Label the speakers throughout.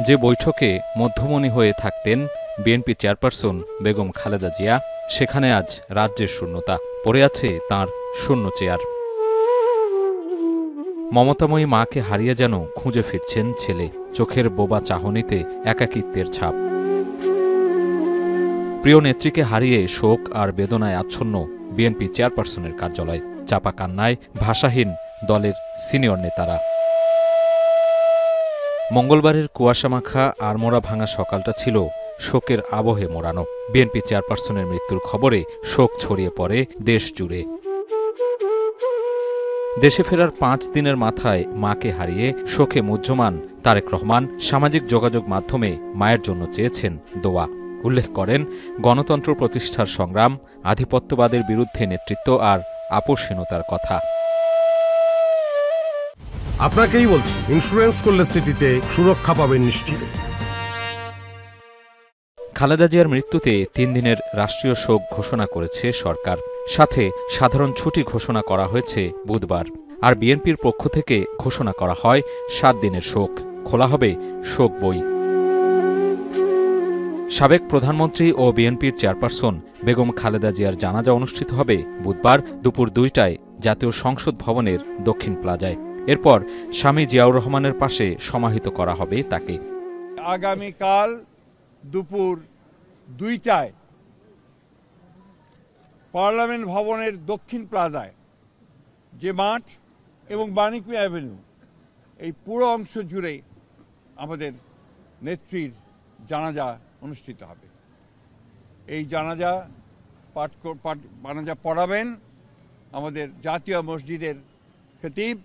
Speaker 1: যে বৈঠকে মধ্যমণি হয়ে থাকতেন বিএনপি চেয়ারপারসন বেগম খালেদা জিয়া, সেখানে আজ রাজ্যের শূন্যতা, পড়ে আছে তাঁর শূন্য চেয়ার। মমতাময়ী মাকে হারিয়ে যেন খুঁজে ফিরছেন ছেলে, চোখের বোবা চাহনিতে একাকিত্বের ছাপ। প্রিয় নেত্রীকে হারিয়ে শোক আর বেদনায় আচ্ছন্ন বিএনপি চেয়ারপারসনের কার্যালয়, চাপা কান্নায় ভাষাহীন দলের সিনিয়র নেতারা। মঙ্গলবারের কুয়াশামাখা আড়মোড়া ভাঙা সকালটা ছিল শোকের আবহে মোড়ানো। বিএনপি চেয়ারপারসনের মৃত্যুর খবরে শোক ছড়িয়ে পড়ে দেশ জুড়ে। দেশে ফেরার 5 দিনের মাথায় মাকে হারিয়ে শোকে মুহ্যমান তারেক রহমান সামাজিক যোগাযোগ মাধ্যমে মায়ের জন্য চেয়েছেন দোয়া। উল্লেখ করেন গণতন্ত্র প্রতিষ্ঠার সংগ্রাম, আধিপত্যবাদের বিরুদ্ধে নেতৃত্ব আর আপোষহীনতার কথা।
Speaker 2: আপনাকেই বলছি, ইন্স্যুরেন্স করলে সিটিতে সুরক্ষা পাবেন নিশ্চিত।
Speaker 1: খালেদা জিয়ার মৃত্যুতে 3 দিনের রাষ্ট্রীয় শোক ঘোষণা করেছে সরকার, সাথে সাধারণ ছুটি ঘোষণা করা হয়েছে বুধবার। আর বিএনপির পক্ষ থেকে ঘোষণা করা হয় 7 দিনের শোক, খোলা হবে শোক বই। সাবেক প্রধানমন্ত্রী ও বিএনপির চেয়ারপারসন বেগম খালেদা জিয়ার জানাজা অনুষ্ঠিত হবে বুধবার দুপুর 2টায় জাতীয় সংসদ ভবনের দক্ষিণ প্লাজায়। এরপর স্বামী জিয়াউর রহমানের পাশে সমাহিত করা হবে তাকে।
Speaker 3: আগামীকাল দুপুর 2টায় পার্লামেন্ট ভবনের দক্ষিণ প্লাজায়, যে মাঠ এবং বাণিজ্য অ্যাভিনিউ, এই পুরো অংশ জুড়ে আমাদের নেত্রীর জানাজা অনুষ্ঠিত হবে। এই জানাজা পড়াবেন আমাদের জাতীয় মসজিদের খতিব,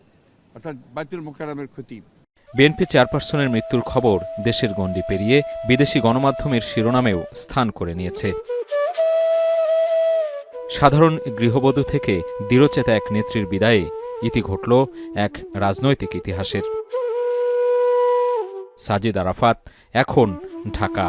Speaker 3: অর্থাৎ বাইতুল মুকাররমের খতিব।
Speaker 1: বিএনপি চেয়ারপারসনের মৃত্যুর খবর দেশের গণ্ডি পেরিয়ে বিদেশি গণমাধ্যমের শিরোনামেও স্থান করে নিয়েছে। সাধারণ গৃহবধূ থেকে দৃঢ়চেতা এক নেত্রীর বিদায়ে ইতি ঘটল এক রাজনৈতিক ইতিহাসের। সাজিদ আরাফাত, এখন, ঢাকা।